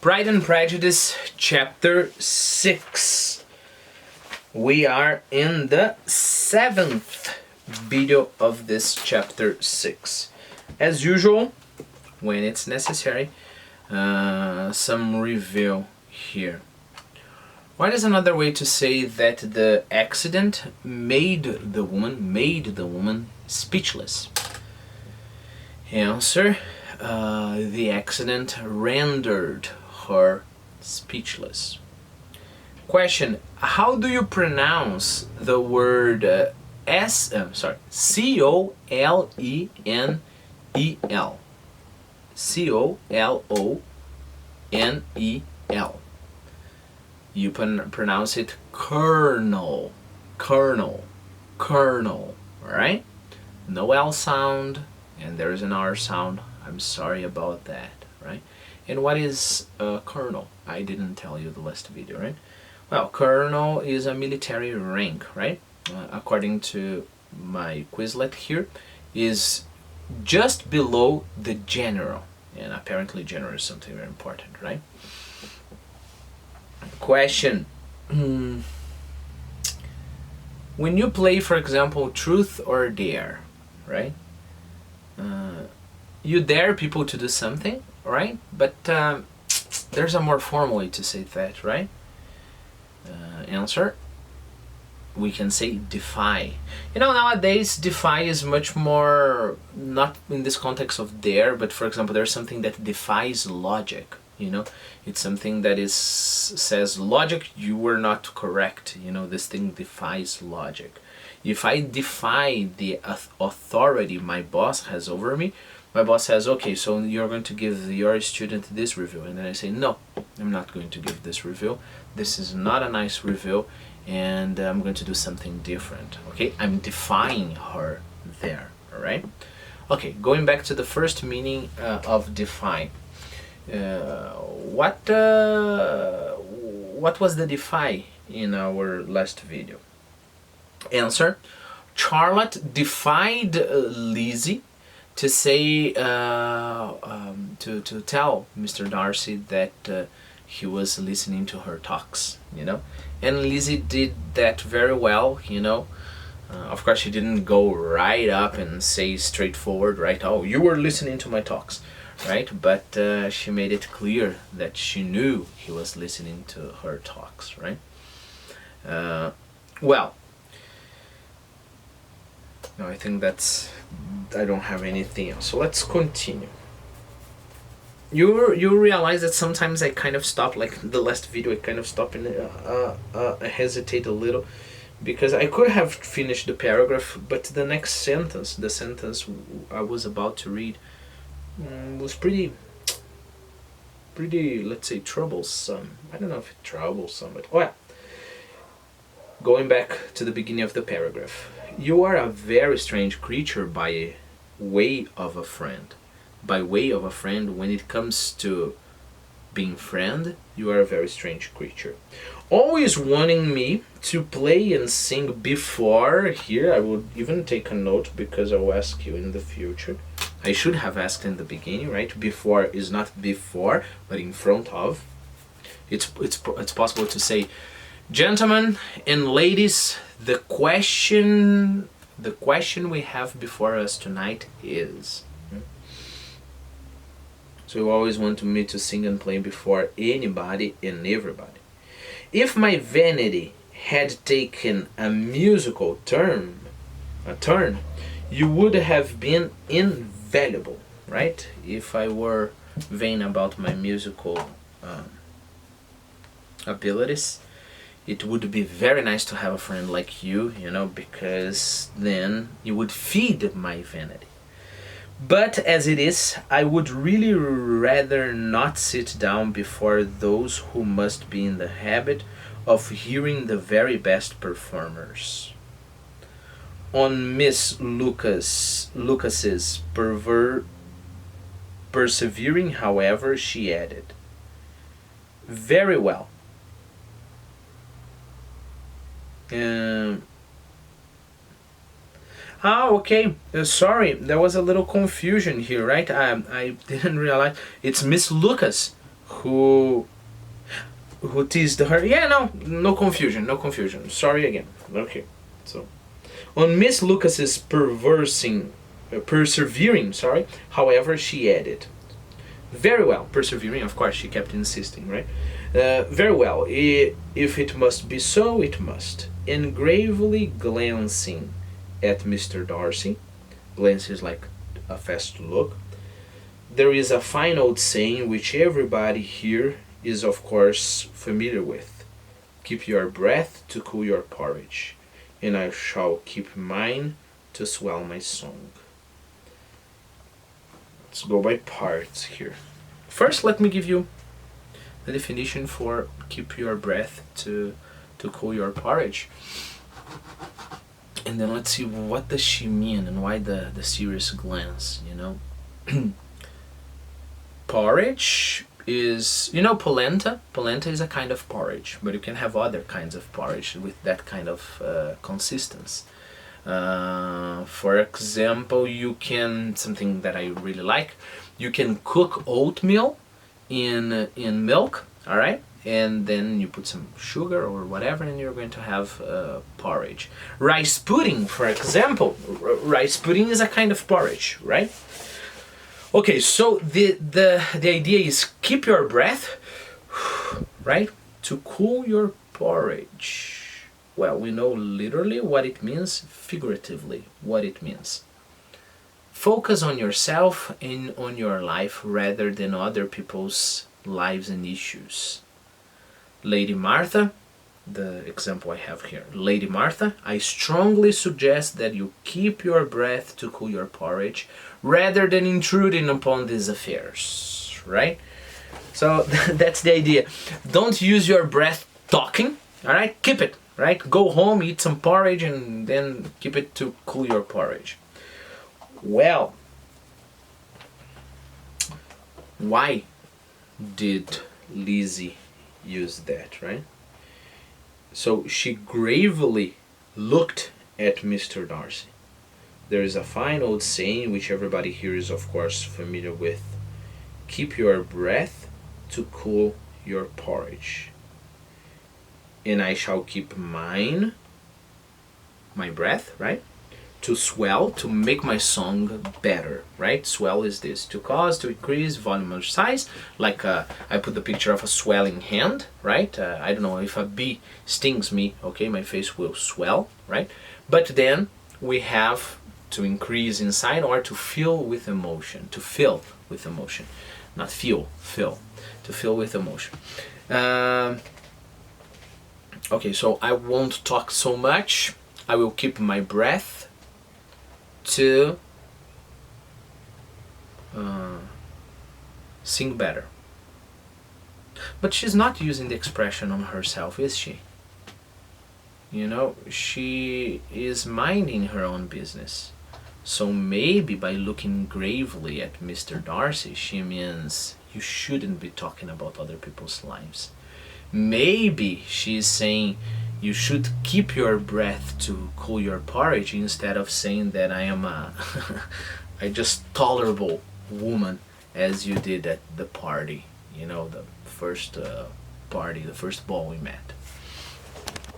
Pride and Prejudice, Chapter 6. We are in the 7th video of this Chapter 6. As usual, when it's necessary, some review here. What is another way to say that the accident made the woman speechless? Answer, the accident rendered her speechless. Question, how do you pronounce the word C-O-L-E-N-E-L? C-O-L-O-N-E-L. You pronounce it kernel, alright? No L sound, and there's an R sound. I'm sorry about that, right? And what is a colonel? I didn't tell you the last video, right? Well, colonel is a military rank, right? According to my Quizlet here, is just below the general. And apparently general is something very important, right? Question. When you play, for example, truth or dare, right? You dare people to do something, right? But there's a more formal way to say that, right? Answer, we can say defy. You know, nowadays defy is much more, not in this context of dare, but for example, there's something that defies logic, you know? It's something that says, logic, you were not correct, you know, this thing defies logic. If I defy the authority my boss has over me, my boss says, okay, so you're going to give your student this review. And then I say, no, I'm not going to give this review. This is not a nice review, and I'm going to do something different. Okay, I'm defying her there, all right? Okay, going back to the first meaning of defy. What was the defy in our last video? Answer, Charlotte defied Lizzie to say, to tell Mr. Darcy that he was listening to her talks, you know? And Lizzie did that very well, you know? Of course, she didn't go right up and say straightforward, right? Oh, you were listening to my talks, right? But she made it clear that she knew he was listening to her talks, right? Well, no, I think I don't have anything else. So let's continue. You realize that sometimes I kind of stop, like the last video, I kind of stop and hesitate a little, because I could have finished the paragraph, but the next sentence, the sentence I was about to read, was pretty, let's say, troublesome. I don't know if it's troublesome, but well, going back to the beginning of the paragraph. You are a very strange creature by way of a friend. By way of a friend, when it comes to being friend, you are a very strange creature. Always wanting me to play and sing before, here I will even take a note because I will ask you in the future. I should have asked in the beginning, right? Before is not before, but in front of. It's possible to say, gentlemen and ladies, the question we have before us tonight is. So you always want me to sing and play before anybody and everybody. If my vanity had taken a musical turn, you would have been invaluable, right? If I were vain about my musical abilities, it would be very nice to have a friend like you, you know, because then you would feed my vanity. But as it is, I would really rather not sit down before those who must be in the habit of hearing the very best performers. On Miss Lucas's persevering, however, she added, very well. Okay, sorry, there was a little confusion here, right? I didn't realize it's Miss Lucas who teased her. Yeah, no confusion, no confusion. Sorry again. Okay, so on Miss Lucas's persevering, sorry. However, she added, very well, persevering. Of course, she kept insisting, right? Very well. If it must be so, it must. And gravely glancing at Mr. Darcy, glance is like a fast look. There is a fine old saying which everybody here is of course familiar with. Keep your breath to cool your porridge, and I shall keep mine to swell my song. Let's go by parts here. First, let me give you the definition for keep your breath to cool your porridge. And then let's see what does she mean and why the serious glance, you know. Porridge is, you know, polenta. Polenta is a kind of porridge, but you can have other kinds of porridge with that kind of consistency. For example, you can, something that I really like, you can cook oatmeal in milk, all right, and then you put some sugar or whatever, and you're going to have porridge. Rice pudding, for example, rice pudding is a kind of porridge, right? Okay, so the idea is keep your breath, right, to cool your porridge. Well, we know literally what it means, figuratively what it means. Focus on yourself and on your life rather than other people's lives and issues. Lady Martha, the example I have here. Lady Martha, I strongly suggest that you keep your breath to cool your porridge rather than intruding upon these affairs, right? So that's the idea. Don't use your breath talking, all right? Keep it, right? Go home, eat some porridge, and then keep it to cool your porridge. Well, why did Lizzie use that, right? So she gravely looked at Mr. Darcy. There is a fine old saying which everybody here is of course familiar with. Keep your breath to cool your porridge. And I shall keep my breath, right? To swell, to make my song better, right? Swell is this, to cause, to increase volume or size, like I put the picture of a swelling hand, right? I don't know, if a bee stings me, okay, my face will swell, right? But then we have to increase inside or to fill with emotion, to fill with emotion, not feel, fill, to fill with emotion. Okay, so I won't talk so much, I will keep my breath to sing better. But she's not using the expression on herself, is she? You know, she is minding her own business. So maybe by looking gravely at Mr. Darcy, she means you shouldn't be talking about other people's lives. Maybe she's saying you should keep your breath to cool your porridge instead of saying that I am a just tolerable woman as you did at the party, you know, the first party, the first ball we met.